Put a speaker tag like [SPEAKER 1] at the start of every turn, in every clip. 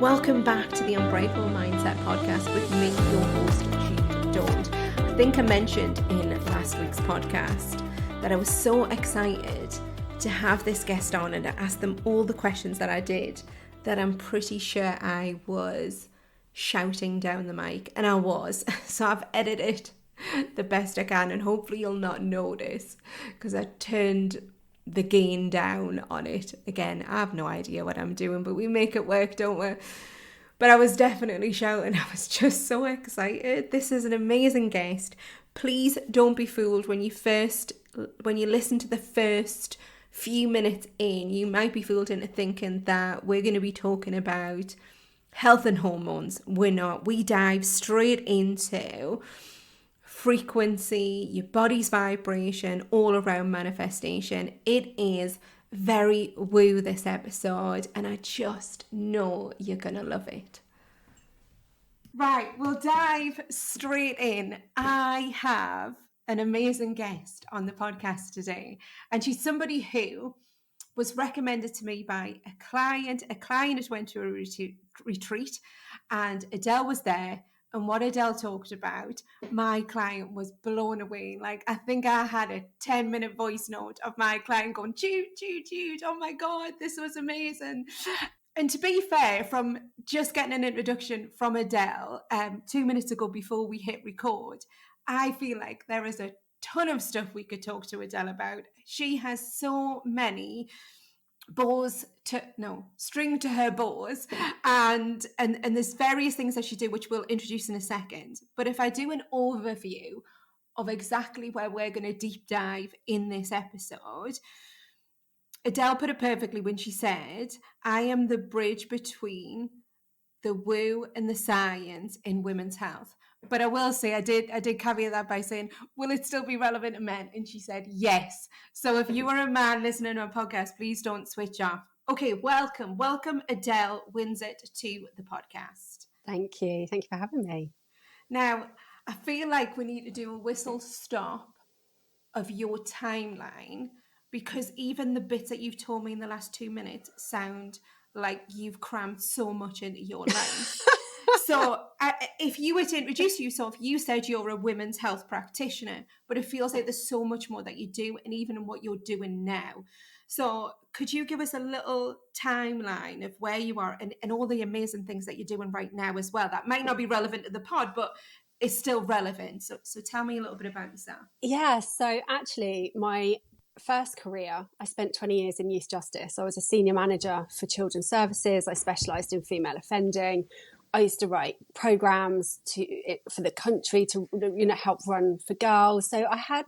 [SPEAKER 1] Welcome back to the Unbreakable Mindset podcast with me, your host, Jude Daunt. I think I mentioned in last week's podcast that I was so excited to have this guest on and to ask them all the questions that I did, that I'm pretty sure I was shouting down the mic, and I was. So I've edited the best I can, and hopefully you'll not notice because I turned the gain down on it. Again, I have no idea what I'm doing, but we make it work, don't we? But I was definitely shouting. I was just so excited. This is an amazing guest. Please don't be fooled when you listen to the first few minutes in. You might be fooled into thinking that we're going to be talking about health and hormones. We're not. We dive straight into frequency, your body's vibration, all around manifestation. It is very woo, this episode, and I just know you're gonna love it. Right, we'll dive straight in. I have an amazing guest on the podcast today, and she's somebody who was recommended to me by a client. A client went to a retreat, and Adele was there. And what Adele talked about, my client was blown away. Like, I think I had a 10-minute voice note of my client going, Jude, oh my God, this was amazing. And to be fair, from just getting an introduction from Adele 2 minutes ago before we hit record, I feel like there is a ton of stuff we could talk to Adele about. She has so many string to her bows, and there's various things that she do, which we'll introduce in a second. But if I do an overview of exactly where we're going to deep dive in this episode, Adele put it perfectly when she said, I am the bridge between the woo and the science in women's health. But I will say, I did caveat that by saying, will it still be relevant to men? And she said, yes. So if you are a man listening to a podcast, please don't switch off. Okay, welcome Adele Winsett to the podcast.
[SPEAKER 2] Thank you for having me.
[SPEAKER 1] Now, I feel like we need to do a whistle stop of your timeline, because even the bits that you've told me in the last 2 minutes sound like you've crammed so much into your life. So if you were to introduce yourself, you said you're a women's health practitioner, but it feels like there's so much more that you do, and even in what you're doing now. So could you give us a little timeline of where you are and all the amazing things that you're doing right now as well? That might not be relevant to the pod, but it's still relevant. So tell me a little bit about yourself.
[SPEAKER 2] Yeah, so actually my first career, I spent 20 years in youth justice. I was a senior manager for children's services. I specialised in female offending. I used to write programmes for the country to help run for girls. So I had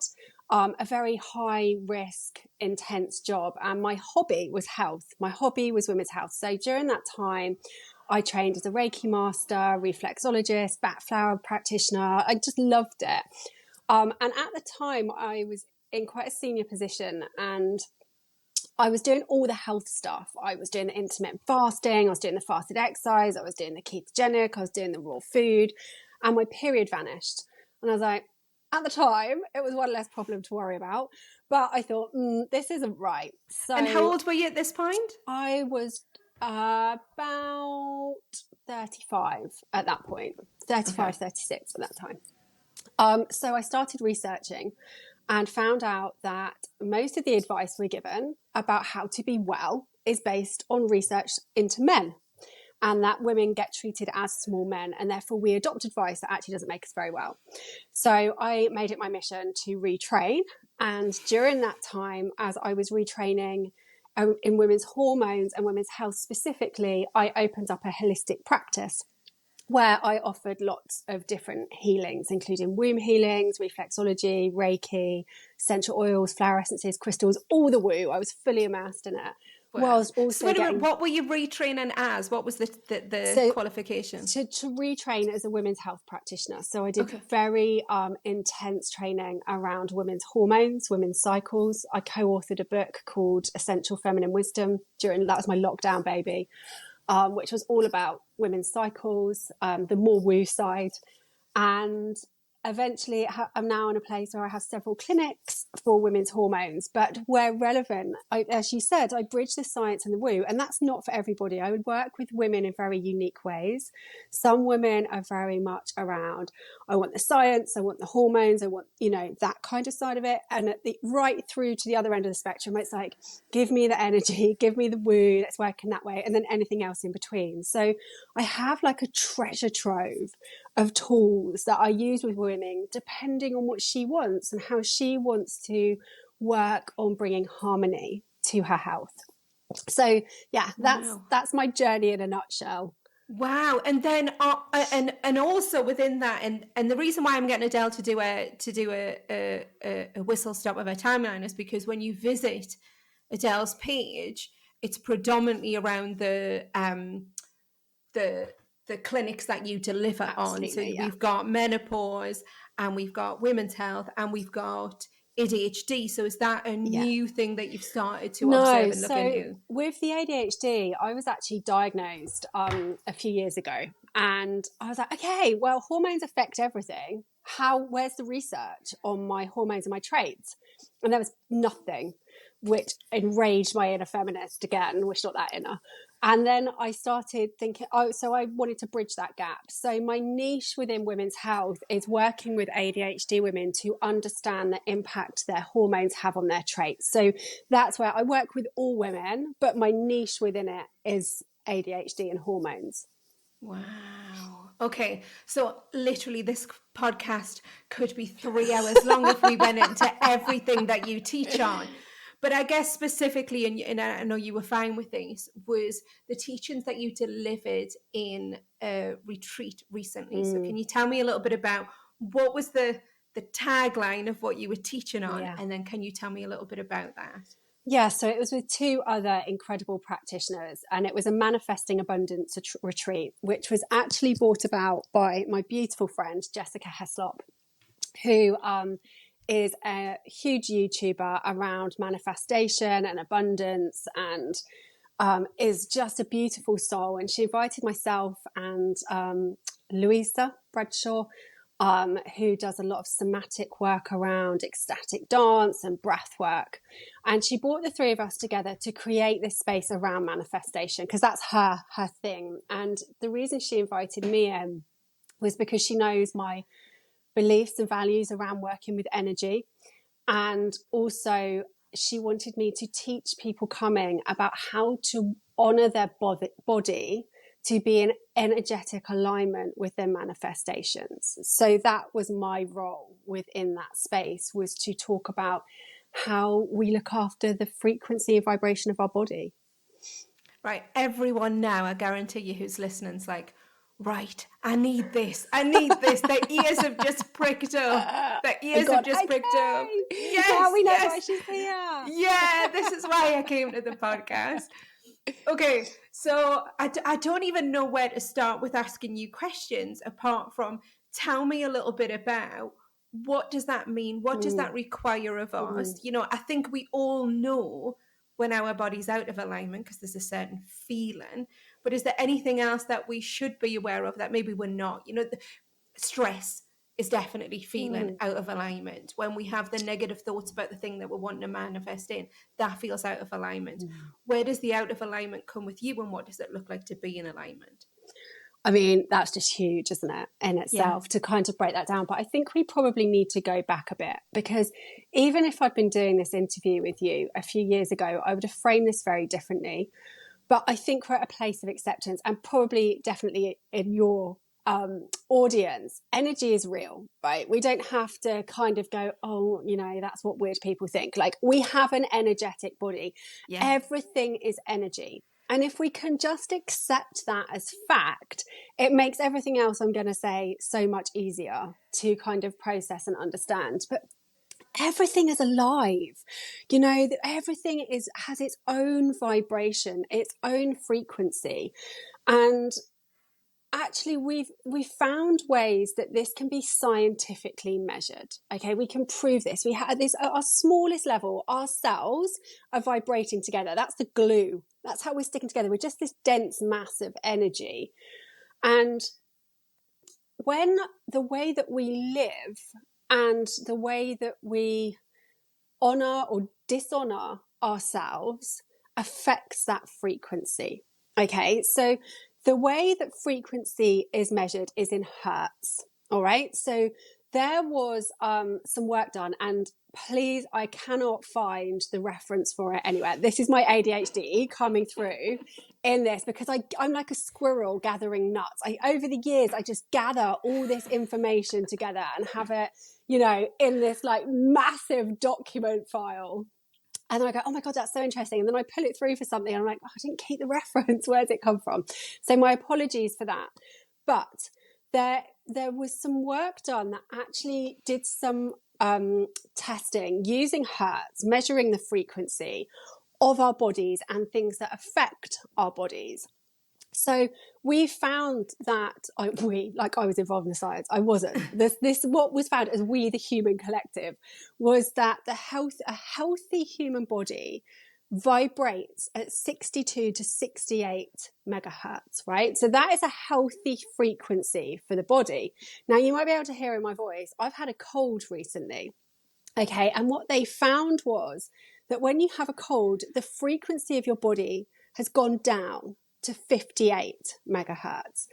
[SPEAKER 2] a very high risk, intense job, and my hobby was health. My hobby was women's health. So during that time, I trained as a Reiki master, reflexologist, bat flower practitioner. I just loved it. And at the time, I was in quite a senior position, and I was doing all the health stuff. I was doing the intermittent fasting, I was doing the fasted exercise, I was doing the ketogenic, I was doing the raw food, and my period vanished. And I was like, at the time, it was one less problem to worry about, but I thought, this isn't right. So,
[SPEAKER 1] and how old were you at this point?
[SPEAKER 2] I was about 35 at that point, 35, 36 at that time. So I started researching and found out that most of the advice we're given about how to be well is based on research into men, and that women get treated as small men, and therefore we adopt advice that actually doesn't make us very well. So I made it my mission to retrain, and during that time, as I was retraining in women's hormones and women's health specifically, I opened up a holistic practice where I offered lots of different healings, including womb healings, reflexology, Reiki, essential oils, flower essences, crystals, all the woo. I was fully immersed in it.
[SPEAKER 1] Wow. What were you retraining as? What was the qualification?
[SPEAKER 2] To retrain as a women's health practitioner. So I did very intense training around women's hormones, women's cycles. I co-authored a book called Essential Feminine Wisdom. That was my lockdown baby. Which was all about women's cycles, the more woo side. And eventually I'm now in a place where I have several clinics for women's hormones, but where relevant, as you said, I bridge the science and the woo, and that's not for everybody. I would work with women in very unique ways. Some women are very much around, I want the science, I want the hormones, I want, that kind of side of it. And right through to the other end of the spectrum, it's like, give me the energy, give me the woo, let's work in that way, and then anything else in between. So I have like a treasure trove of tools that I use with women depending on what she wants and how she wants to work on bringing harmony to her health. So yeah, that's my journey in a nutshell.
[SPEAKER 1] Wow. And then and also within that, and the reason why I'm getting Adele to do a whistle stop of a timeline is because when you visit Adele's page, it's predominantly around the clinics that you deliver on. So we've got menopause, and we've got women's health, and we've got ADHD. So is that a new thing that you've started to observe and look into?
[SPEAKER 2] With the ADHD, I was actually diagnosed a few years ago, and I was like, okay, well, hormones affect everything. Where's the research on my hormones and my traits? And there was nothing, which enraged my inner feminist again, which not that inner. And then I started thinking, so I wanted to bridge that gap. So my niche within women's health is working with ADHD women to understand the impact their hormones have on their traits. So that's where I work with all women, but my niche within it is ADHD and hormones.
[SPEAKER 1] Wow. Okay. So literally this podcast could be 3 hours long if we went into everything that you teach on. But I guess specifically, and I know you were fine with these, was the teachings that you delivered in a retreat recently. So can you tell me a little bit about what was the tagline of what you were teaching on? Yeah. And then can you tell me a little bit about that?
[SPEAKER 2] Yeah, so it was with 2 other incredible practitioners, and it was a manifesting abundance retreat, which was actually brought about by my beautiful friend, Jessica Heslop, who is a huge YouTuber around manifestation and abundance, and is just a beautiful soul. And she invited myself and Louisa Bradshaw, who does a lot of somatic work around ecstatic dance and breath work. And she brought the 3 of us together to create this space around manifestation, because that's her thing. And the reason she invited me in was because she knows my beliefs and values around working with energy. And also she wanted me to teach people coming about how to honor their body to be in energetic alignment with their manifestations. So that was my role within that space, was to talk about how we look after the frequency and vibration of our body.
[SPEAKER 1] Right. Everyone now, I guarantee you who's listening, is like, right, I need this. Their ears have just pricked up. Yes.
[SPEAKER 2] Now we know why she's here.
[SPEAKER 1] Yeah, this is why I came to the podcast. Okay, so I don't even know where to start with asking you questions, apart from tell me a little bit about what does that mean? What does that require of us? I think we all know when our body's out of alignment, because there's a certain feeling. But is there anything else that we should be aware of that maybe we're not? The stress is definitely feeling out of alignment. When we have the negative thoughts about the thing that we're wanting to manifest in, that feels out of alignment. Where does the out of alignment come with you, and what does it look like to be in alignment?
[SPEAKER 2] I mean, that's just huge, isn't it, in itself, to kind of break that down. But I think we probably need to go back a bit, because even if I'd been doing this interview with you a few years ago, I would have framed this very differently. But I think we're at a place of acceptance, and probably definitely in your audience, energy is real, right? We don't have to kind of go, that's what weird people think. Like, we have an energetic body. Yeah. Everything is energy. And if we can just accept that as fact, it makes everything else I'm going to say so much easier to kind of process and understand. But everything is alive. Everything has its own vibration, its own frequency. And actually, we've found ways that this can be scientifically measured. Okay, we can prove this. We have this at our smallest level. Our cells are vibrating together. That's the glue. That's how we're sticking together. We're just this dense mass of energy. And when the way that we live and the way that we honor or dishonor ourselves affects that frequency. Okay, so the way that frequency is measured is in hertz. All right, so there was some work done, and please, I cannot find the reference for it anywhere. This is my ADHD coming through in this, because I'm like a squirrel gathering nuts. Over the years, I just gather all this information together and have it, in this like massive document file. And then I go, oh my God, that's so interesting. And then I pull it through for something and I'm like, oh, I didn't keep the reference. Where's it come from? So my apologies for that. But there was some work done that actually did some testing using hertz, measuring the frequency of our bodies and things that affect our bodies. So we found that I was involved in the science. I wasn't. What was found as we, the human collective, was that a healthy human body vibrates at 62 to 68 megahertz, right? So that is a healthy frequency for the body. Now, you might be able to hear in my voice, I've had a cold recently. Okay. And what they found was that when you have a cold, the frequency of your body has gone down to 58 megahertz.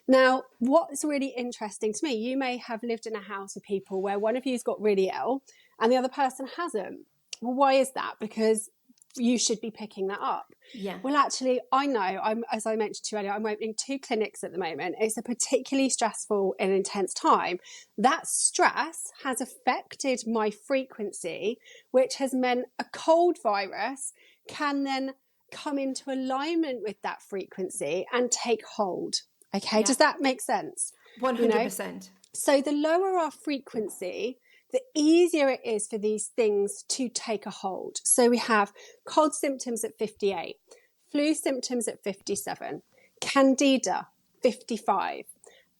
[SPEAKER 2] Now, what's really interesting to me, you may have lived in a house with people where one of you's got really ill and the other person hasn't. Well, why is that? Because you should be picking that up.
[SPEAKER 1] Yeah.
[SPEAKER 2] Well, actually, I know, as I mentioned to you earlier, I'm opening 2 clinics at the moment. It's a particularly stressful and intense time. That stress has affected my frequency, which has meant a cold virus can then come into alignment with that frequency and take hold. Okay, yeah. Does that make sense?
[SPEAKER 1] 100%.
[SPEAKER 2] So the lower our frequency, the easier it is for these things to take a hold. So we have cold symptoms at 58, flu symptoms at 57, candida 55,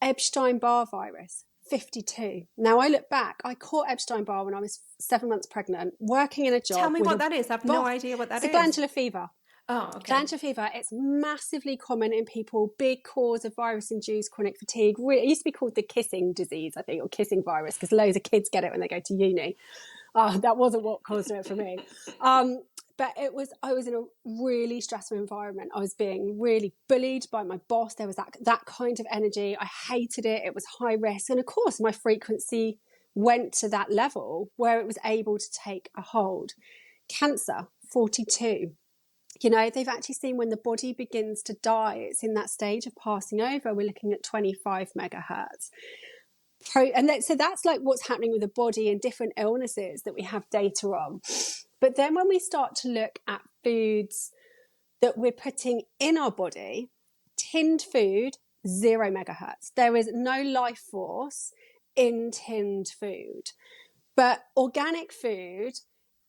[SPEAKER 2] Epstein-Barr virus 52. Now I look back, I caught Epstein-Barr when I was 7 months pregnant, working in a job.
[SPEAKER 1] Tell me what that is. I've no idea what that is.
[SPEAKER 2] It's a glandular fever.
[SPEAKER 1] Oh, okay.
[SPEAKER 2] Glandular fever, it's massively common in people, big cause of virus-induced chronic fatigue. It used to be called the kissing disease, I think, or kissing virus, because loads of kids get it when they go to uni. That wasn't what caused it for me. But I was in a really stressful environment. I was being really bullied by my boss. There was that kind of energy. I hated it. It was high risk. And of course, my frequency went to that level where it was able to take a hold. Cancer, 42. They've actually seen when the body begins to die, it's in that stage of passing over. We're looking at 25 megahertz. So that's like what's happening with the body and different illnesses that we have data on. But then when we start to look at foods that we're putting in our body, tinned food, 0 megahertz. There is no life force in tinned food. But organic food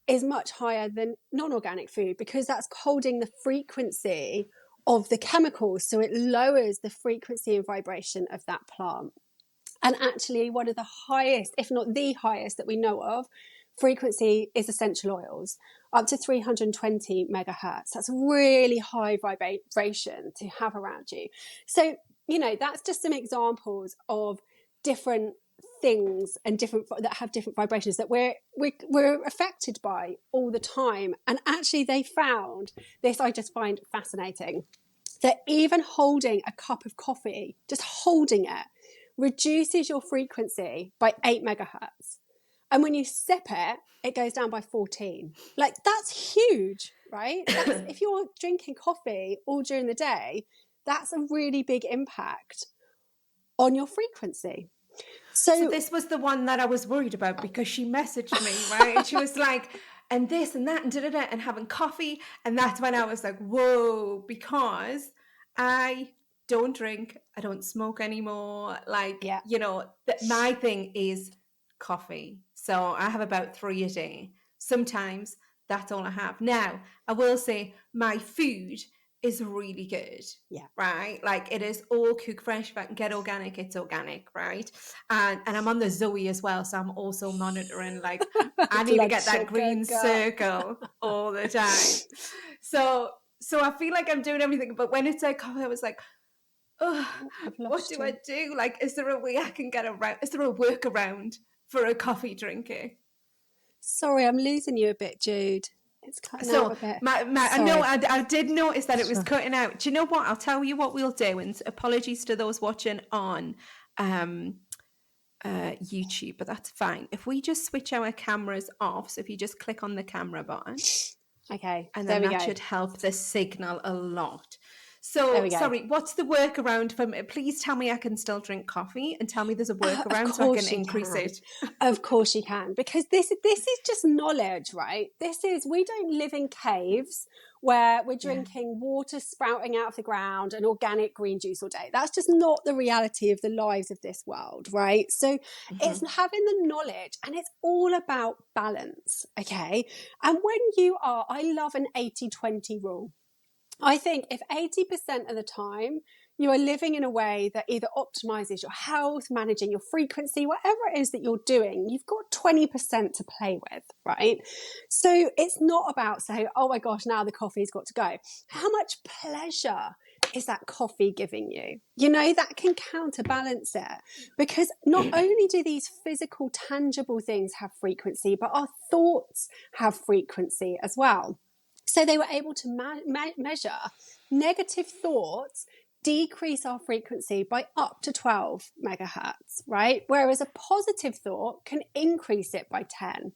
[SPEAKER 2] is much higher than non-organic food because that's holding the frequency of the chemicals. So it lowers the frequency and vibration of that plant. And actually one of the highest, if not the highest that we know of, frequency is essential oils, up to 320 megahertz. That's a really high vibration to have around you. So, that's just some examples of different things and that have different vibrations that we're affected by all the time. And actually they found this, I just find fascinating, that even holding a cup of coffee, just holding it, reduces your frequency by 8 megahertz. And when you sip it, it goes down by 14. Like, that's huge, right? If you're drinking coffee all during the day, that's a really big impact on your frequency. So
[SPEAKER 1] this was the one that I was worried about because she messaged me, right? And she was like, and this and that and da-da-da, and having coffee. And that's when I was like, whoa, because I don't drink, I don't smoke anymore. Like, my thing is coffee. So I have about 3 a day. Sometimes that's all I have. Now, I will say my food is really good.
[SPEAKER 2] Yeah.
[SPEAKER 1] Right? Like, it is all cooked fresh. If I can get organic, it's organic, right? And I'm on the Zoe as well. So I'm also monitoring, like, I need to get that green circle all the time. So I feel like I'm doing everything. But when it's like coffee, I was like, oh,
[SPEAKER 2] I've
[SPEAKER 1] what
[SPEAKER 2] lost
[SPEAKER 1] do
[SPEAKER 2] you.
[SPEAKER 1] I do? Like, is there a way I can get around? Is there a workaround for a coffee drinker?
[SPEAKER 2] Sorry, I'm losing you a bit, Jude. It's cutting out a bit.
[SPEAKER 1] I know I did notice that it was cutting out. Do you know what? I'll tell you what we'll do. And apologies to those watching on YouTube, but that's fine. If we just switch our cameras off, so if you just click on the camera button,
[SPEAKER 2] Okay,
[SPEAKER 1] and
[SPEAKER 2] there
[SPEAKER 1] then
[SPEAKER 2] we
[SPEAKER 1] that
[SPEAKER 2] go.
[SPEAKER 1] should help the signal a lot.
[SPEAKER 2] There
[SPEAKER 1] So,
[SPEAKER 2] we go.
[SPEAKER 1] sorry, what's the workaround for me? Please tell me I can still drink coffee, and tell me there's a workaround so I can increase it.
[SPEAKER 2] Of course you can, because this is just knowledge, right? We don't live in caves where we're drinking water sprouting out of the ground and organic green juice all day. That's just not the reality of the lives of this world, right? So it's having the knowledge, and it's all about balance, okay? And I love an 80-20 rule. I think if 80% of the time you are living in a way that either optimizes your health, managing your frequency, whatever it is that you're doing, you've got 20% to play with, right? So it's not about saying, oh my gosh, now the coffee's got to go. How much pleasure is that coffee giving you? You know, that can counterbalance it, because not only do these physical, tangible things have frequency, but our thoughts have frequency as well. So they were able to measure negative thoughts decrease our frequency by up to 12 megahertz, right? Whereas a positive thought can increase it by 10.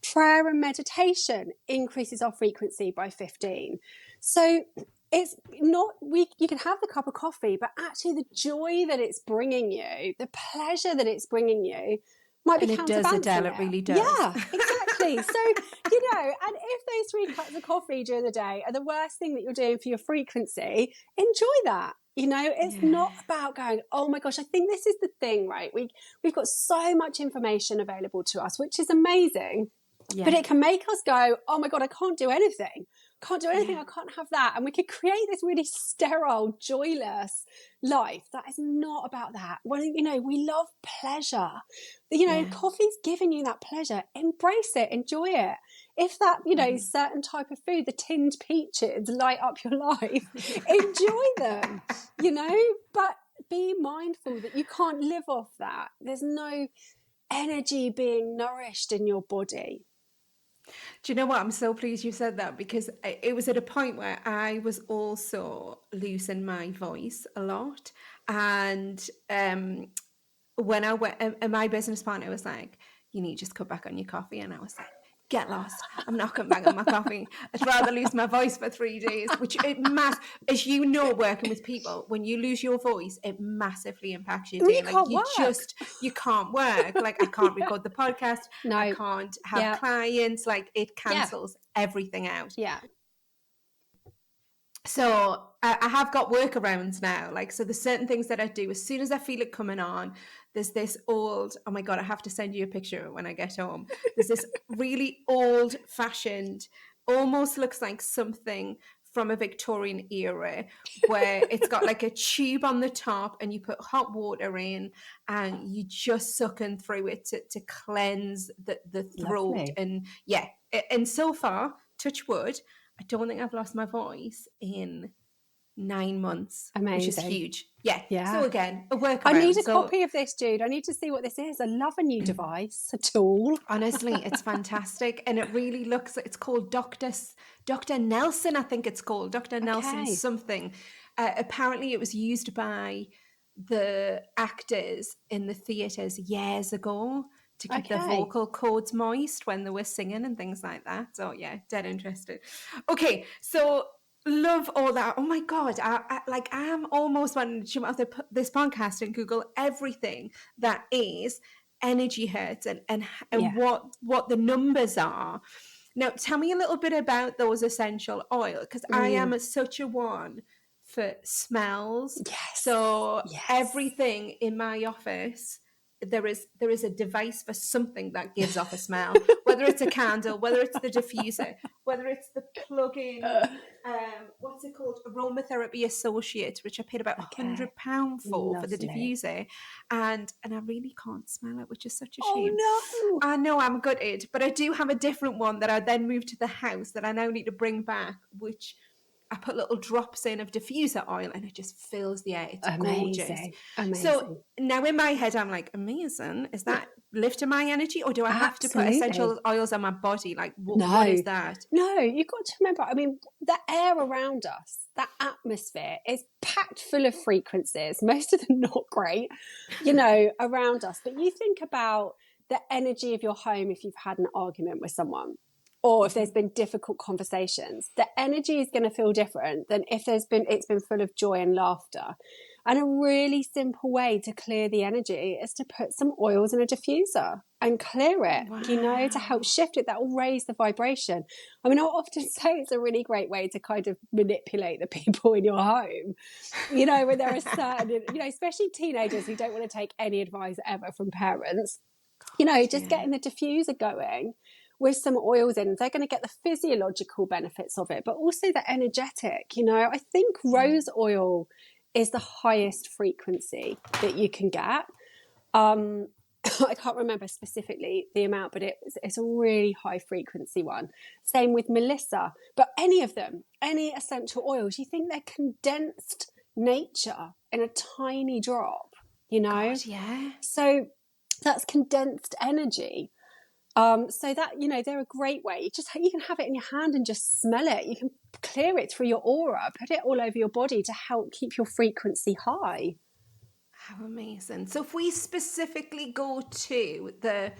[SPEAKER 2] Prayer and meditation increases our frequency by 15. So it's not, you can have the cup of coffee, but actually the joy that it's bringing you, the pleasure that it's bringing you, might be counterbalancing it.
[SPEAKER 1] Adele, it really does.
[SPEAKER 2] Yeah, exactly. So, you know, and if those 3 cups of coffee during the day are the worst thing that you're doing for your frequency, enjoy that. You know, it's not about going, oh my gosh, I think this is the thing, right? We've got so much information available to us, which is amazing, but it can make us go, oh my God, I can't do anything. I can't have that. And we could create this really sterile, joyless life that is not about that. Well, you know, we love pleasure. You know, coffee's giving you that pleasure. Embrace it, enjoy it. If that, you know, certain type of food, the tinned peaches light up your life, enjoy them, you know, but be mindful that you can't live off that. There's no energy being nourished in your body.
[SPEAKER 1] Do you know what? I'm so pleased you said that, because it was at a point where I was also losing my voice a lot. And when I went, and my business partner was like, you need to just cut back on your coffee. And I was like, get lost. I'm not cutting back on my coffee. I'd rather lose my voice for 3 days, which as you know, working with people, when you lose your voice, it massively impacts your day. You can't work. Like, I can't record the podcast. No. I can't have clients. Like, it cancels everything out.
[SPEAKER 2] Yeah.
[SPEAKER 1] So I have got workarounds now. Like, so there's certain things that I do as soon as I feel it coming on. There's this old, oh my God, I have to send you a picture when I get home. There's this really old fashioned, almost looks like something from a Victorian era, where it's got like a tube on the top and you put hot water in and you just sucking through it to cleanse the throat. Lovely. And so far, touch wood, I don't think I've lost my voice in 9 months.
[SPEAKER 2] Amazing.
[SPEAKER 1] Which is huge. Yeah. So again, a workaround.
[SPEAKER 2] I need a copy of this, Jude. I need to see what this is. I love a new device, a tool.
[SPEAKER 1] Honestly, it's fantastic. And it really looks, it's called Dr. Nelson, I think it's called. Dr. Nelson something. Apparently it was used by the actors in the theatres years ago to keep their vocal cords moist when they were singing and things like that. So yeah, dead interested. Okay, so love all that. Oh my God, I am almost wanting to jump off this podcast and Google everything that is energy hertz and what the numbers are. Now, tell me a little bit about those essential oil, because I am such a one for smells.
[SPEAKER 2] Yes.
[SPEAKER 1] So everything in my office, there is a device for something that gives off a smell, whether it's a candle, whether it's the diffuser, whether it's the plug-in, what's it called, aromatherapy associates, which I paid about £100 for the diffuser, and I really can't smell it, which is such a shame.
[SPEAKER 2] Oh no!
[SPEAKER 1] I know, I'm gutted, but I do have a different one that I then moved to the house that I now need to bring back, which I put little drops in of diffuser oil and it just fills the air. It's gorgeous.
[SPEAKER 2] Amazing.
[SPEAKER 1] So now in my head, I'm like, amazing. Is that lifting my energy, or do I have to put essential oils on my body? Like, what is that?
[SPEAKER 2] No, you've got to remember, I mean, the air around us, that atmosphere is packed full of frequencies, most of them not great, around us. But you think about the energy of your home if you've had an argument with someone, or if there's been difficult conversations. The energy is going to feel different than if it's been full of joy and laughter. And a really simple way to clear the energy is to put some oils in a diffuser and clear it,
[SPEAKER 1] Wow.
[SPEAKER 2] to help shift it. That will raise the vibration. I mean, I often say it's a really great way to kind of manipulate the people in your home, when there are certain, especially teenagers who don't want to take any advice ever from parents, just getting the diffuser going with some oils in, they're going to get the physiological benefits of it, but also the energetic. I think rose oil is the highest frequency that you can get. I can't remember specifically the amount, but it's a really high frequency one. Same with Melissa, but any of them, any essential oils, you think they're condensed nature in a tiny drop,
[SPEAKER 1] God, yeah.
[SPEAKER 2] So that's condensed energy. So that, they're a great way. You can have it in your hand and just smell it. You can clear it through your aura, put it all over your body to help keep your frequency high.
[SPEAKER 1] How amazing. So if we specifically go to the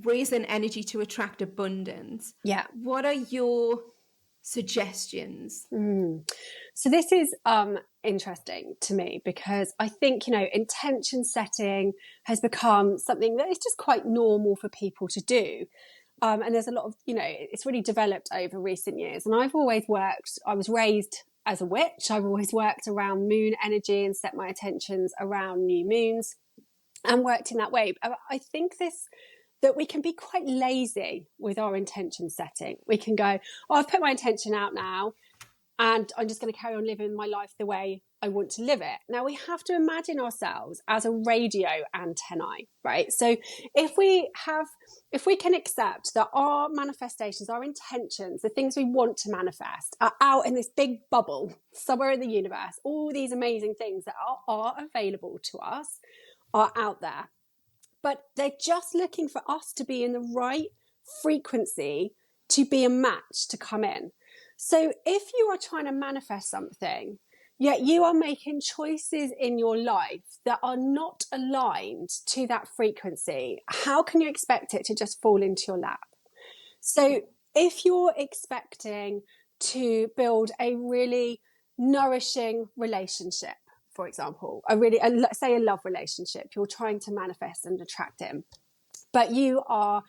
[SPEAKER 1] raising energy to attract abundance, what are your suggestions?
[SPEAKER 2] So this is interesting to me, because I think, intention setting has become something that is just quite normal for people to do. And there's a lot of, it's really developed over recent years. And I was raised as a witch. I've always worked around moon energy and set my intentions around new moons and worked in that way. I think that we can be quite lazy with our intention setting. We can go, I've put my intention out now, and I'm just going to carry on living my life the way I want to live it. Now, we have to imagine ourselves as a radio antennae, right? So if we can accept that our manifestations, our intentions, the things we want to manifest are out in this big bubble somewhere in the universe, all these amazing things that are available to us are out there. But they're just looking for us to be in the right frequency to be a match to come in. So if you are trying to manifest something, yet you are making choices in your life that are not aligned to that frequency, how can you expect it to just fall into your lap? So if you're expecting to build a really nourishing relationship, for example, let's say a love relationship, you're trying to manifest and attract it, but you are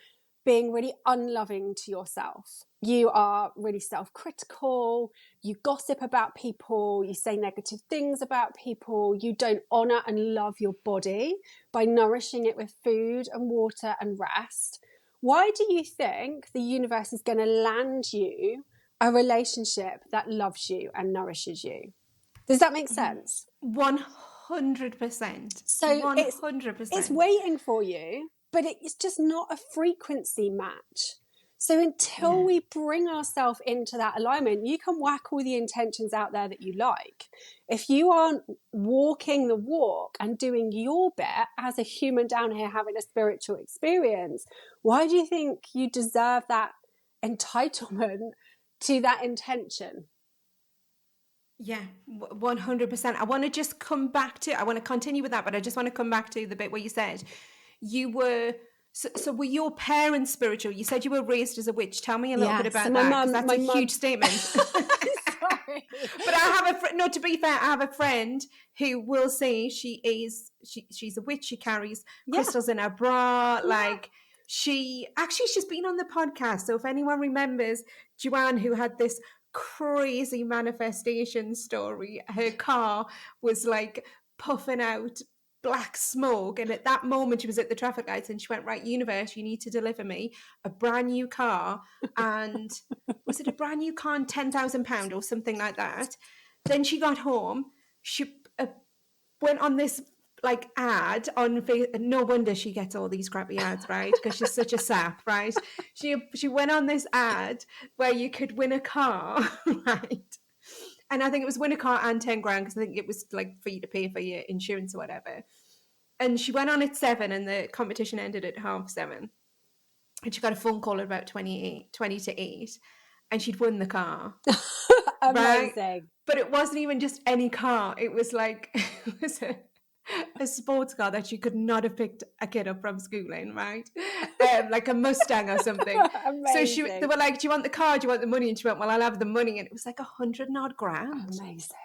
[SPEAKER 2] being really unloving to yourself. You are really self-critical. You gossip about people. You say negative things about people. You don't honor and love your body by nourishing it with food and water and rest. Why do you think the universe is going to land you a relationship that loves you and nourishes you? Does that make sense?
[SPEAKER 1] 100%.
[SPEAKER 2] So
[SPEAKER 1] 100%.
[SPEAKER 2] It's waiting for you, but it's just not a frequency match. So until we bring ourselves into that alignment, you can whack all the intentions out there that you like. If you aren't walking the walk and doing your bit as a human down here having a spiritual experience, why do you think you deserve that entitlement to that intention?
[SPEAKER 1] Yeah, 100%. I want to continue with that, but I just want to come back to the bit where you said you were... So were your parents spiritual? You said you were raised as a witch. Tell me a little bit about that, because that's a huge statement.
[SPEAKER 2] Sorry.
[SPEAKER 1] But I have to be fair, I have a friend who will say she's a witch. She carries crystals in her bra. Like she's been on the podcast. So if anyone remembers Joanne, who had this crazy manifestation story, her car was like puffing out black smoke, and at that moment she was at the traffic lights and she went, right, universe, you need to deliver me a brand new car. And was it a brand new car and £10,000 or something like that? Then she got home, she went on this like ad on Facebook. No wonder she gets all these crappy ads, right? Because she's such a sap, right? She went on this ad where you could win a car, right? And I think it was win a car and 10 grand because I think it was like for you to pay for your insurance or whatever. And she went on at 7 and the competition ended at 7:30. And she got a phone call at about 20 to 8 and she'd won the car.
[SPEAKER 2] Amazing.
[SPEAKER 1] Right? But it wasn't even just any car. It was like it was a sports car that she could not have picked a kid up from school in, right? Like a Mustang or something.
[SPEAKER 2] Amazing.
[SPEAKER 1] So they were like, do you want the car? Do you want the money? And she went, well, I'll have the money. And it was like 100 odd grand.
[SPEAKER 2] Amazing.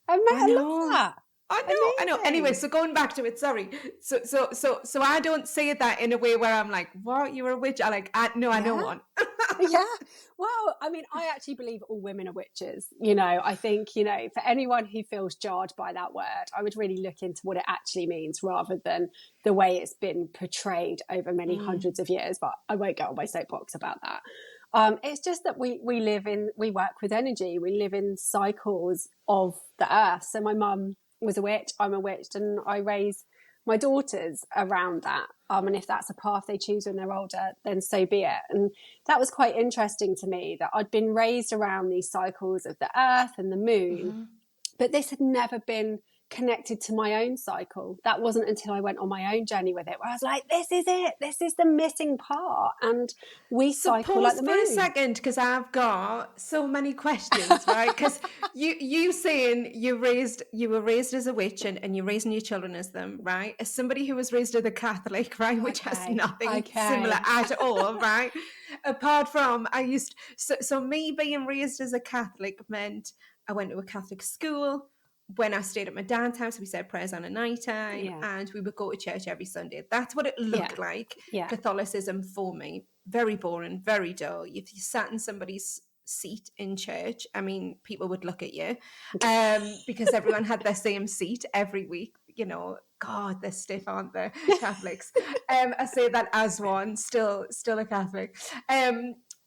[SPEAKER 2] I love that.
[SPEAKER 1] I know. Anyway, so going back to it, sorry. So I don't say that in a way where I'm like, what? You're a witch? I know one.
[SPEAKER 2] Yeah. Well, I mean, I actually believe all women are witches. You know, I think, you know, for anyone who feels jarred by that word, I would really look into what it actually means rather than the way it's been portrayed over many hundreds of years. But I won't get on my soapbox about that. It's just that we work with energy. We live in cycles of the earth. So my mum was a witch, I'm a witch, and I raise my daughters around that. And if that's a path they choose when they're older, then so be it. And that was quite interesting to me that I'd been raised around these cycles of the earth and the moon, but this had never been connected to my own cycle. That wasn't until I went on my own journey with it, where I was like, this is it. This is the missing part. And we cycle like the moon.
[SPEAKER 1] Pause for a second, because I've got so many questions, right? Because you saying you were raised as a witch and you're raising your children as them, right? As somebody who was raised as a Catholic, right? Which has nothing similar at all, right? Apart from so me being raised as a Catholic meant I went to a Catholic school. When I stayed at my dad's house, we said prayers on a night time and we would go to church every Sunday. That's what it looked like. Catholicism for me. Very boring, very dull. If you sat in somebody's seat in church, I mean, people would look at you because everyone had their same seat every week. You know, God, they're stiff, aren't they, Catholics? I say that as one, still a Catholic.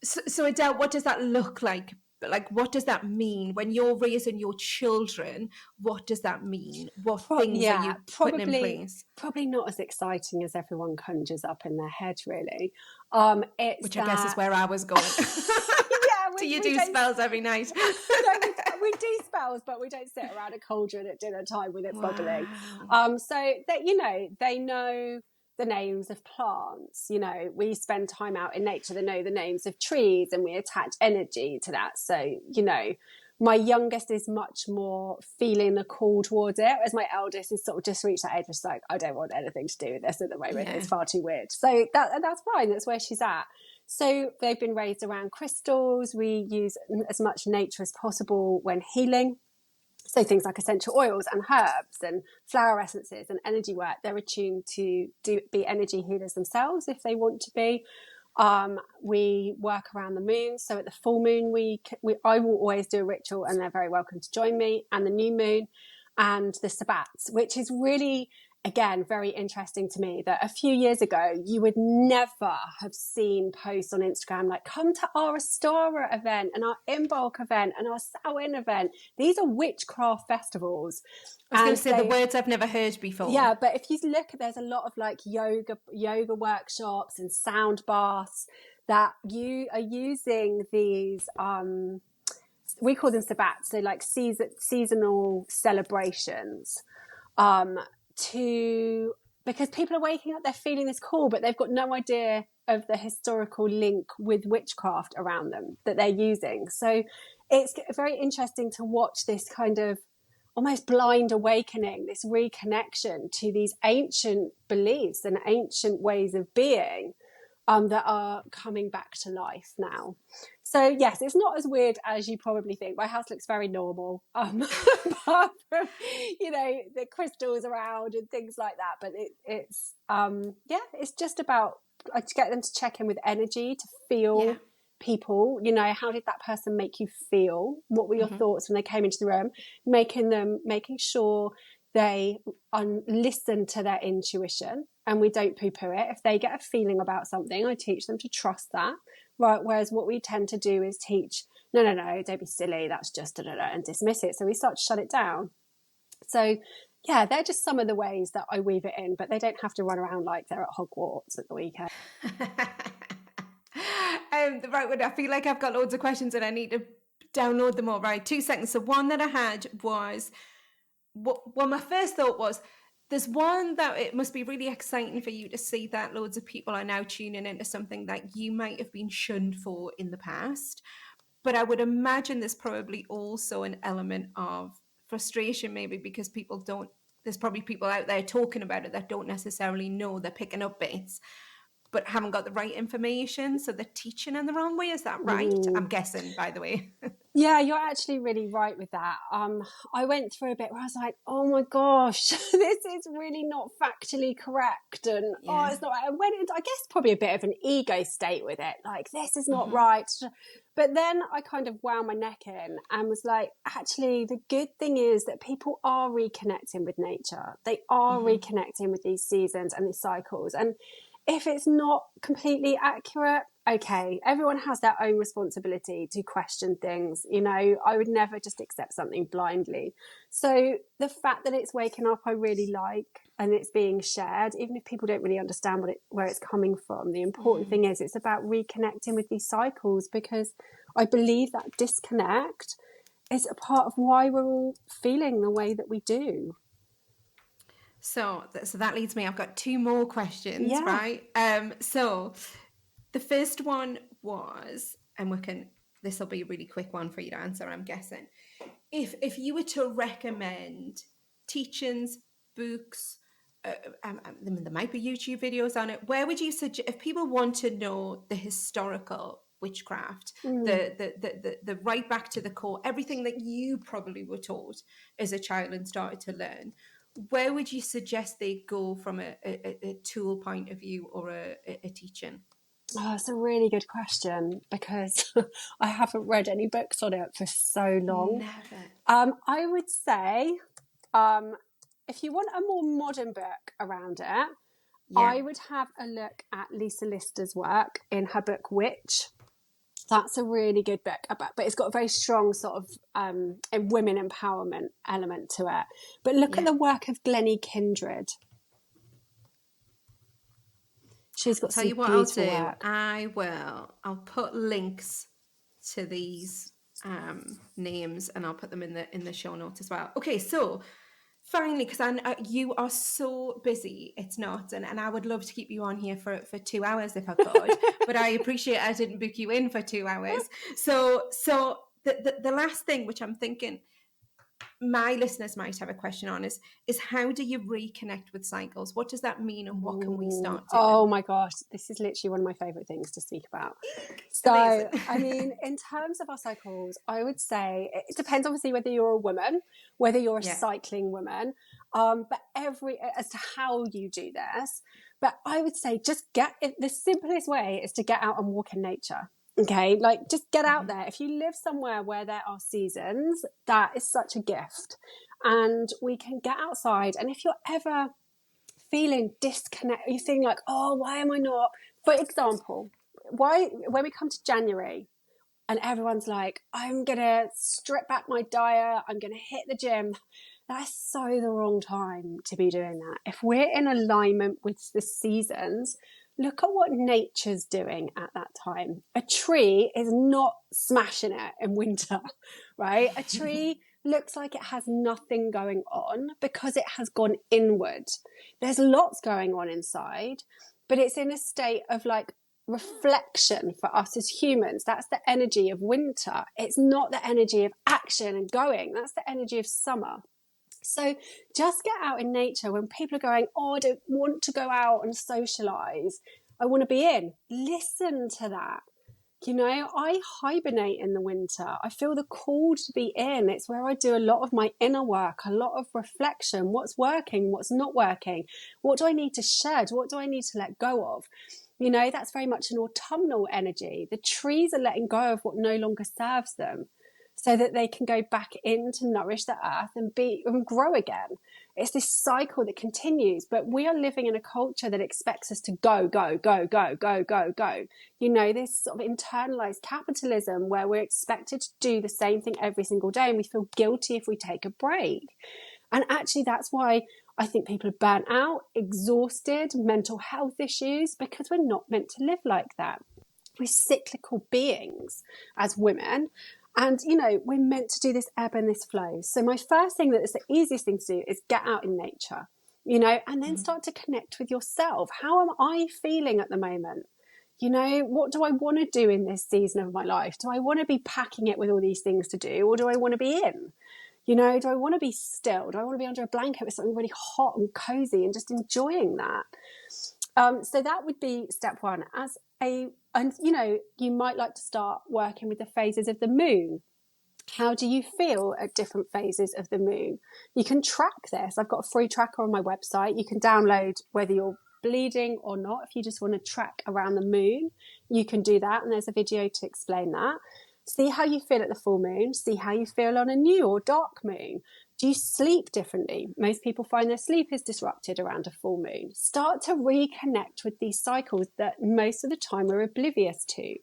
[SPEAKER 1] So Adele, what does that look like? Like, what does that mean when you're raising your children? What does that mean? What things are you putting in place?
[SPEAKER 2] Probably not as exciting as everyone conjures up in their head, really.
[SPEAKER 1] Which I guess is where I was going. Do you do spells every night?
[SPEAKER 2] We do spells, but we don't sit around a cauldron at dinner time with it bubbling. So that, you know, they know the names of plants. You know, we spend time out in nature. They know the names of trees and we attach energy to that. So, you know, my youngest is much more feeling the call towards it, as my eldest is sort of just reached that age where she's like, I don't want anything to do with this at the moment. It's far too weird. So that's fine. That's where she's at. So they've been raised around crystals. We use as much nature as possible when healing. So things like essential oils and herbs and flower essences and energy work, they're attuned to be energy healers themselves if they want to be. We work around the moon. So at the full moon, I will always do a ritual and they're very welcome to join me, and the new moon and the sabbats, which is really, again, very interesting to me that a few years ago, you would never have seen posts on Instagram like, come to our Astara event and our Imbolc event and our Samhain event. These are witchcraft festivals.
[SPEAKER 1] I was going to say the words I've never heard before.
[SPEAKER 2] Yeah, but if you look, there's a lot of like yoga workshops and sound baths that you are using these, we call them sabbats, so like seasonal celebrations, because people are waking up, they're feeling this call, but they've got no idea of the historical link with witchcraft around them that they're using. So it's very interesting to watch this kind of almost blind awakening, this reconnection to these ancient beliefs and ancient ways of being that are coming back to life now. So yes, it's not as weird as you probably think. My house looks very normal, apart from, you know, the crystals around and things like that. But it's just about to get them to check in with energy, to feel people. You know, how did that person make you feel? What were your thoughts when they came into the room? Making sure they listen to their intuition and we don't poo-poo it. If they get a feeling about something, I teach them to trust that. Right. Whereas what we tend to do is teach, no, don't be silly. That's just and dismiss it. So we start to shut it down. So yeah, they're just some of the ways that I weave it in, but they don't have to run around like they're at Hogwarts at the weekend.
[SPEAKER 1] Right. I feel like I've got loads of questions and I need to download them all. Right, 2 seconds. So one that I had was, well, my first thought was, there's one that it must be really exciting for you to see that loads of people are now tuning into something that you might have been shunned for in the past. But I would imagine there's probably also an element of frustration, maybe because there's probably people out there talking about it that don't necessarily know. They're picking up bits but haven't got the right information, so they're teaching in the wrong way. Is that right? I'm guessing, by the way.
[SPEAKER 2] Yeah, you're actually really right with that. I went through a bit where I was like, oh my gosh, this is really not factually correct. And it's not. I went into, I guess, probably a bit of an ego state with it. Like, this is not right. But then I kind of wound my neck in and was like, actually, the good thing is that people are reconnecting with nature. They are reconnecting with these seasons and these cycles. And if it's not completely accurate, okay, everyone has their own responsibility to question things. You know, I would never just accept something blindly. So the fact that it's waking up, I really like, and it's being shared, even if people don't really understand where it's coming from. The important thing is it's about reconnecting with these cycles, because I believe that disconnect is a part of why we're all feeling the way that we do.
[SPEAKER 1] So that leads me, I've got 2 more questions, right? So the first one was, and this will be a really quick one for you to answer, I'm guessing. If you were to recommend teachings, books, there might be YouTube videos on it, where would you suggest, if people want to know the historical witchcraft, the right back to the core, everything that you probably were taught as a child and started to learn, where would you suggest they go from a tool point of view or a teaching?
[SPEAKER 2] Oh, it's a really good question, because I haven't read any books on it for so long.
[SPEAKER 1] Never.
[SPEAKER 2] I would say, if you want a more modern book around it, I would have a look at Lisa Lister's work in her book Witch. That's a really good book, but it's got a very strong sort of women empowerment element to it. But look at the work of Glennie Kindred. She's got some beautiful work.
[SPEAKER 1] I'll put links to these names, and I'll put them in the show notes as well. Okay, so finally, because you are so busy, it's not, and I would love to keep you on here for 2 hours if I could, but I appreciate I didn't book you in for 2 hours. So the last thing, which I'm thinking my listeners might have a question on, is how do you reconnect with cycles? What does that mean, and what can we start doing?
[SPEAKER 2] Oh my gosh, this is literally one of my favourite things to speak about. So, I mean, in terms of our cycles, I would say it depends obviously whether you're a woman, whether you're a cycling woman, but as to how you do this. But I would say the simplest way is to get out and walk in nature. Okay, like just get out there. If you live somewhere where there are seasons, that is such a gift. And we can get outside. And if you're ever feeling disconnected, you're feeling like, oh, why am I not? For example, when we come to January and everyone's like, I'm going to strip back my diet, I'm going to hit the gym. That's so the wrong time to be doing that. If we're in alignment with the seasons, look at what nature's doing at that time. A tree is not smashing it in winter, right? A tree looks like it has nothing going on because it has gone inward. There's lots going on inside, but it's in a state of like reflection for us as humans. That's the energy of winter. It's not the energy of action and going. That's the energy of summer. So just get out in nature. When people are going, oh, I don't want to go out and socialise, I want to be in. Listen to that. You know, I hibernate in the winter. I feel the call to be in. It's where I do a lot of my inner work, a lot of reflection. What's working? What's not working? What do I need to shed? What do I need to let go of? You know, that's very much an autumnal energy. The trees are letting go of what no longer serves them, so that they can go back in to nourish the earth and grow again. It's this cycle that continues, but we are living in a culture that expects us to go, go, go, go, go, go, go. You know, this sort of internalized capitalism where we're expected to do the same thing every single day, and we feel guilty if we take a break. And actually, that's why I think people are burnt out, exhausted, mental health issues, because we're not meant to live like that. We're cyclical beings as women. And, we're meant to do this ebb and this flow. So my first thing that is the easiest thing to do is get out in nature, and then start to connect with yourself. How am I feeling at the moment? What do I want to do in this season of my life? Do I want to be packing it with all these things to do, or do I want to be in? Do I want to be still? Do I want to be under a blanket with something really hot and cozy and just enjoying that? So that would be step one. You might like to start working with the phases of the moon. How do you feel at different phases of the moon? You can track this. I've got a free tracker on my website. You can download whether you're bleeding or not. If you just want to track around the moon, you can do that. And there's a video to explain that. See how you feel at the full moon. See how you feel on a new or dark moon. Do you sleep differently? Most people find their sleep is disrupted around a full moon. Start to reconnect with these cycles that most of the time we're oblivious to.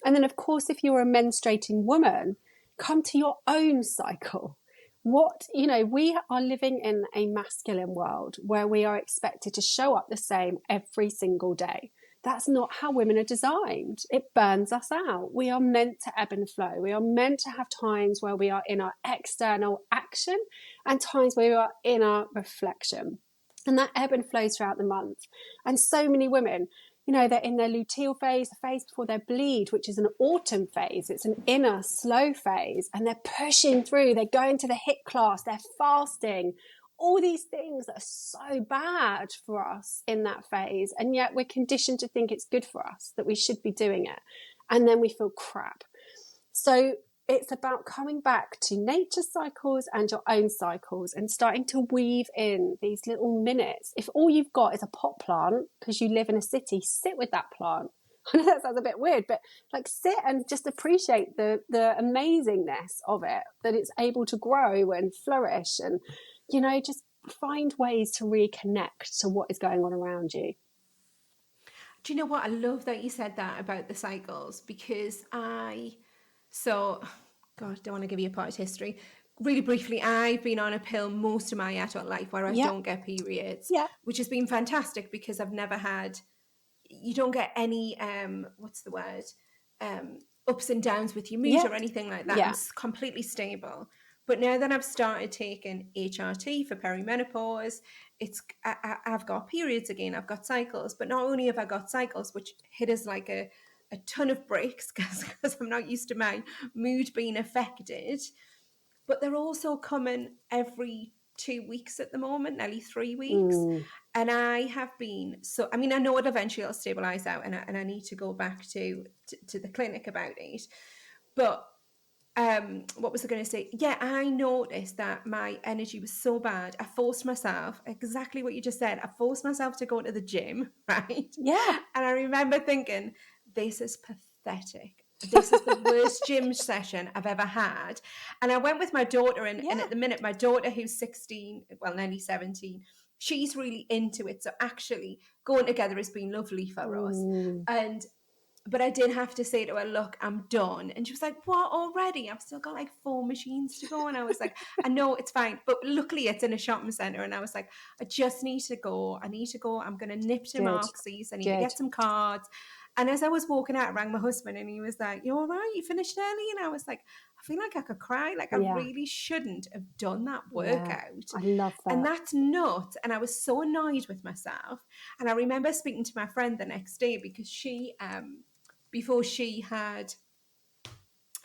[SPEAKER 2] And then, of course, if you're a menstruating woman, come to your own cycle. We are living in a masculine world where we are expected to show up the same every single day. That's not how women are designed. It burns us out. We are meant to ebb and flow. We are meant to have times where we are in our external action and times where we are in our reflection. And that ebb and flows throughout the month. And so many women, they're in their luteal phase, the phase before their bleed, which is an autumn phase. It's an inner slow phase. And they're pushing through. They're going to the HIIT class. They're fasting. All these things that are so bad for us in that phase. And yet we're conditioned to think it's good for us, that we should be doing it. And then we feel crap. So it's about coming back to nature cycles and your own cycles and starting to weave in these little minutes. If all you've got is a pot plant because you live in a city, sit with that plant. I know that sounds a bit weird, but sit and just appreciate the amazingness of it, that it's able to grow and flourish, and just find ways to reconnect to what is going on around you.
[SPEAKER 1] Do you know what? I love that you said that about the cycles, because don't want to give you a part of history. Really briefly, I've been on a pill most of my adult life where I don't get periods, which has been fantastic because I've never had, you don't get any, ups and downs with your mood or anything like that. It's completely stable. But now that I've started taking HRT for perimenopause, I've got periods again, I've got cycles. But not only have I got cycles, which hit us like a ton of bricks because I'm not used to my mood being affected, but they're also coming every 2 weeks at the moment, nearly 3 weeks. And I have been, I know it eventually will stabilise out and I need to go back to the clinic about it. But what was I going to say? Yeah, I noticed that my energy was so bad. I forced myself, exactly what you just said, I forced myself to go to the gym, right?
[SPEAKER 2] Yeah.
[SPEAKER 1] And I remember thinking, this is pathetic. This is the worst gym session I've ever had. And I went with my daughter, and at the minute, my daughter, who's 16, well, nearly 17, she's really into it. So actually, going together has been lovely for us. But I did have to say to her, look, I'm done. And she was like, what, already? I've still got like 4 machines to go. And I was like, I know, it's fine. But luckily it's in a shopping centre. And I was like, I just need to go. I'm going to nip to Marxie's. I need to get some cards. And as I was walking out, I rang my husband and he was like, you all right? You finished early? And I was like, I feel like I could cry. Like I really shouldn't have done that workout.
[SPEAKER 2] I love that.
[SPEAKER 1] And that's nuts. And I was so annoyed with myself. And I remember speaking to my friend the next day because she... before she had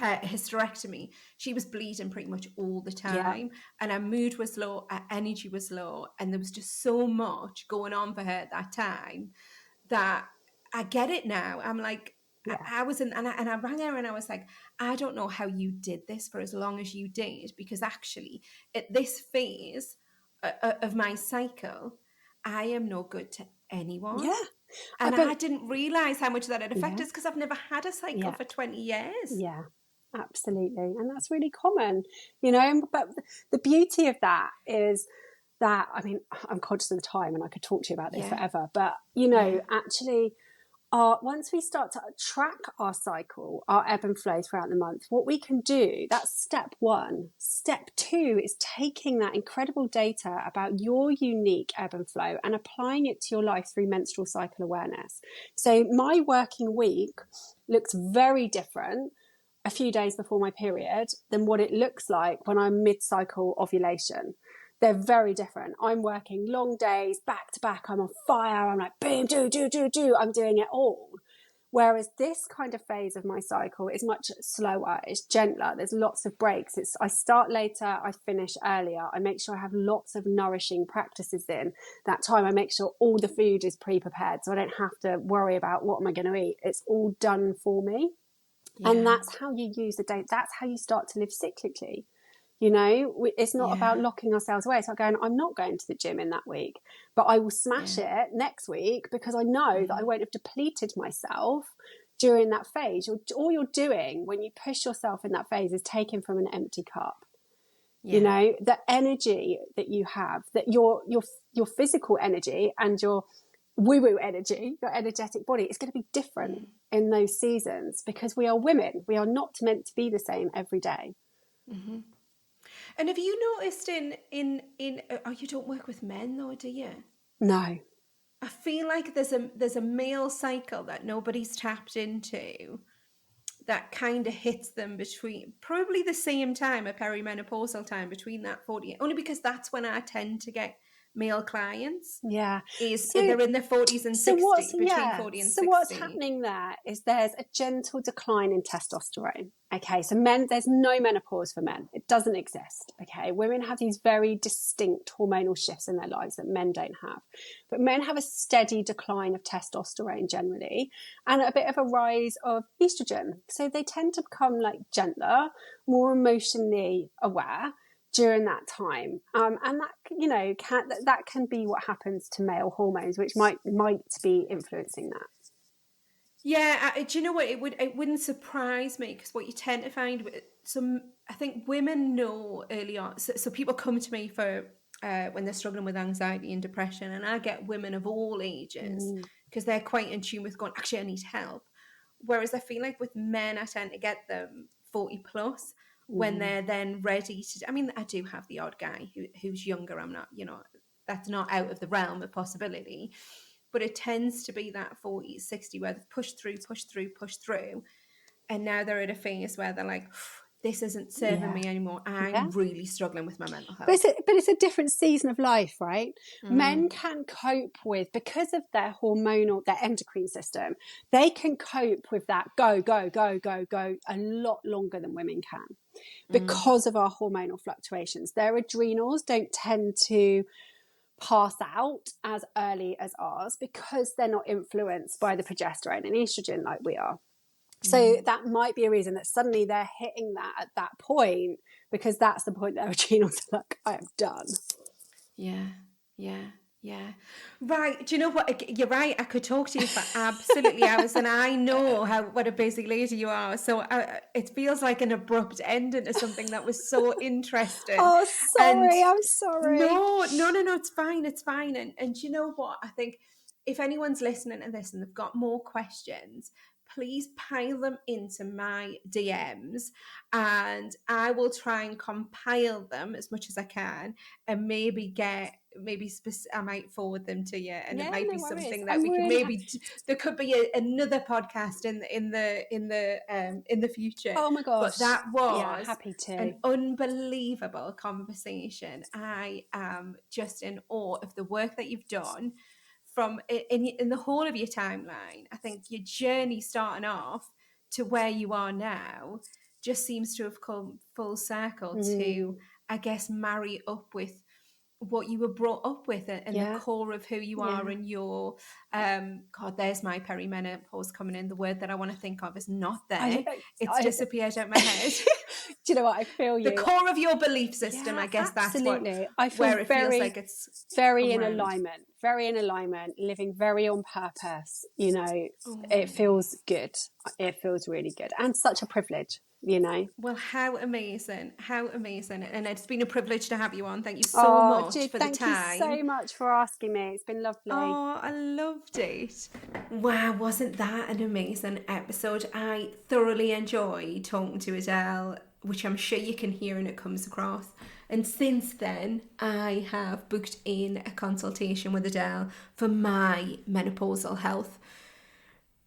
[SPEAKER 1] a hysterectomy, she was bleeding pretty much all the time. And her mood was low, her energy was low. And there was just so much going on for her at that time that I get it now. I'm like, I was in, and I rang her and I was like, I don't know how you did this for as long as you did, because actually at this phase of my cycle, I am no good to anyone.
[SPEAKER 2] Yeah.
[SPEAKER 1] And I didn't realise how much that had affected us because I've never had a cycle for 20 years.
[SPEAKER 2] Yeah, absolutely. And that's really common, but the beauty of that is that, I'm conscious of the time and I could talk to you about this forever, but, actually... once we start to track our cycle, our ebb and flow throughout the month, what we can do, that's step 1. Step 2 is taking that incredible data about your unique ebb and flow and applying it to your life through menstrual cycle awareness. So my working week looks very different a few days before my period than what it looks like when I'm mid-cycle ovulation. They're very different. I'm working long days, back to back. I'm on fire. I'm like, boom, do. I'm doing it all. Whereas this kind of phase of my cycle is much slower. It's gentler. There's lots of breaks. I start later. I finish earlier. I make sure I have lots of nourishing practices in that time. I make sure all the food is pre-prepared, so I don't have to worry about what am I going to eat. It's all done for me. Yeah. And that's how you use the day. That's how you start to live cyclically. You know, it's not about locking ourselves away. It's like going, I'm not going to the gym in that week, but I will smash it next week because I know that I won't have depleted myself during that phase. All you're doing when you push yourself in that phase is taking from an empty cup. You know, the energy that you have, that your physical energy and your woo-woo energy, your energetic body, is going to be different in those seasons because we are women. We are not meant to be the same every day.
[SPEAKER 1] Mm-hmm. And have you noticed you don't work with men though, do you?
[SPEAKER 2] No.
[SPEAKER 1] I feel like there's a male cycle that nobody's tapped into that kind of hits them between probably the same time, a perimenopausal time, between that 40, only because that's when I tend to get male clients.
[SPEAKER 2] Yeah.
[SPEAKER 1] They're in their 40s and 60s, between 40 and 60.
[SPEAKER 2] So what's happening there is there's a gentle decline in testosterone. Okay, so there's no menopause for men. It doesn't exist. Okay, women have these very distinct hormonal shifts in their lives that men don't have. But men have a steady decline of testosterone generally and a bit of a rise of estrogen. So they tend to become like gentler, more emotionally aware during that time, and that, you know, that can be what happens to male hormones, which might be influencing that.
[SPEAKER 1] Yeah, do you know what? It wouldn't surprise me, because what you tend to find with I think women know early on. So people come to me for when they're struggling with anxiety and depression, and I get women of all ages because they're quite in tune with going, actually, I need help. Whereas I feel like with men, I tend to get them 40 plus. When they're then ready to, I mean, I do have the odd guy who's younger. I'm not, you know, that's not out of the realm of possibility, but it tends to be that 40, 60 where they've pushed through. And now they're at a phase where they're like, this isn't serving me anymore. I'm really struggling with my mental health.
[SPEAKER 2] But it's a different season of life, right? Men can cope with, because of their endocrine system, they can cope with that go a lot longer than women can because of our hormonal fluctuations. Their adrenals don't tend to pass out as early as ours because they're not influenced by the progesterone and estrogen like we are. So that might be a reason that suddenly they're hitting that at that point, because that's the point their adrenals are like, I am done.
[SPEAKER 1] Yeah. Right. Do you know what? You're right. I could talk to you for absolutely hours, and I know what a busy lady you are. So it feels like an abrupt ending to something that was so interesting.
[SPEAKER 2] Oh, sorry. I'm sorry.
[SPEAKER 1] No. It's fine. And do you know what? I think if anyone's listening to this and they've got more questions, please pile them into my DMs, and I will try and compile them as much as I can, and I might forward them to you, and it might be something that we could maybe there could be another podcast in the future.
[SPEAKER 2] Oh my gosh,
[SPEAKER 1] but that was
[SPEAKER 2] happy to.
[SPEAKER 1] An unbelievable conversation. I am just in awe of the work that you've done from in the whole of your timeline. I think your journey starting off to where you are now just seems to have come full circle to, I guess, marry up with what you were brought up with and the core of who you are and your God, there's my perimenopause coming in. The word that I want to think of is not there. It's disappeared out my head.
[SPEAKER 2] Do you know what? I feel you.
[SPEAKER 1] The core of your belief system, I guess
[SPEAKER 2] absolutely.
[SPEAKER 1] That's
[SPEAKER 2] I feel
[SPEAKER 1] where it feels like it's
[SPEAKER 2] very in alignment, living very on purpose. You know, it feels good. It feels really good, and such a privilege. You know.
[SPEAKER 1] Well, how amazing. And it's been a privilege to have you on. Thank you so much
[SPEAKER 2] Jude,
[SPEAKER 1] for the time.
[SPEAKER 2] Thank you so much for asking me. It's been lovely.
[SPEAKER 1] Oh, I loved it. Wow, wasn't that an amazing episode? I thoroughly enjoyed talking to Adele, which I'm sure you can hear and it comes across. And since then, I have booked in a consultation with Adele for my menopausal health.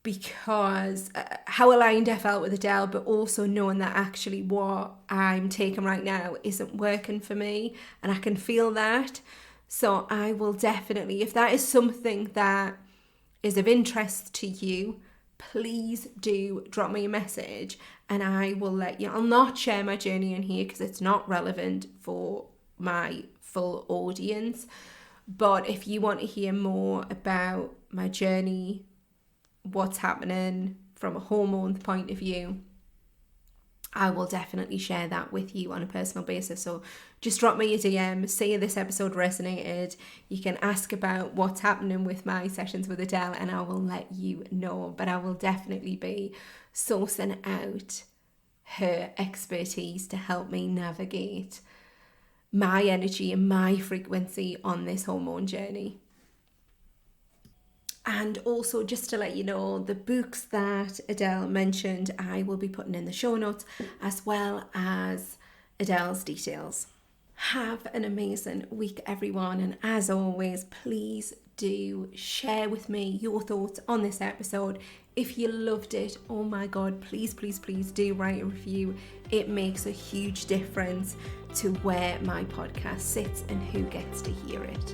[SPEAKER 1] because how aligned I felt with Adele, but also knowing that actually what I'm taking right now isn't working for me, and I can feel that. So I will definitely, if that is something that is of interest to you, please do drop me a message and I will let you. I'll not share my journey in here because it's not relevant for my full audience. But if you want to hear more about my journey, what's happening from a hormone point of view, I will definitely share that with you on a personal basis. So just drop me a DM, say this episode resonated. You can ask about what's happening with my sessions with Adele and I will let you know. But I will definitely be sourcing out her expertise to help me navigate my energy and my frequency on this hormone journey. And also, just to let you know, the books that Adele mentioned, I will be putting in the show notes, as well as Adele's details. Have an amazing week, everyone. And as always, please do share with me your thoughts on this episode. If you loved it, oh my God, please, please, please do write a review. It makes a huge difference to where my podcast sits and who gets to hear it.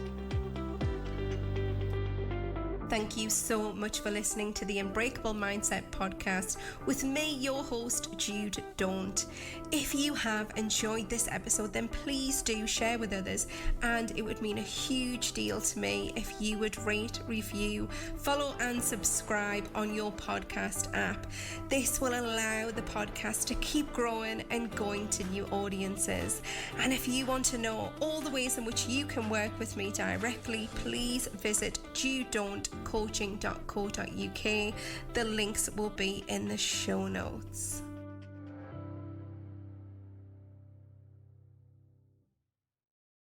[SPEAKER 1] Thank you so much for listening to the Unbreakable Mindset podcast with me, your host, Jude Daunt. If you have enjoyed this episode, then please do share with others, and it would mean a huge deal to me if you would rate, review, follow and subscribe on your podcast app. This will allow the podcast to keep growing and going to new audiences. And if you want to know all the ways in which you can work with me directly, please visit judedauntcoaching.co.uk. The links will be in the show notes.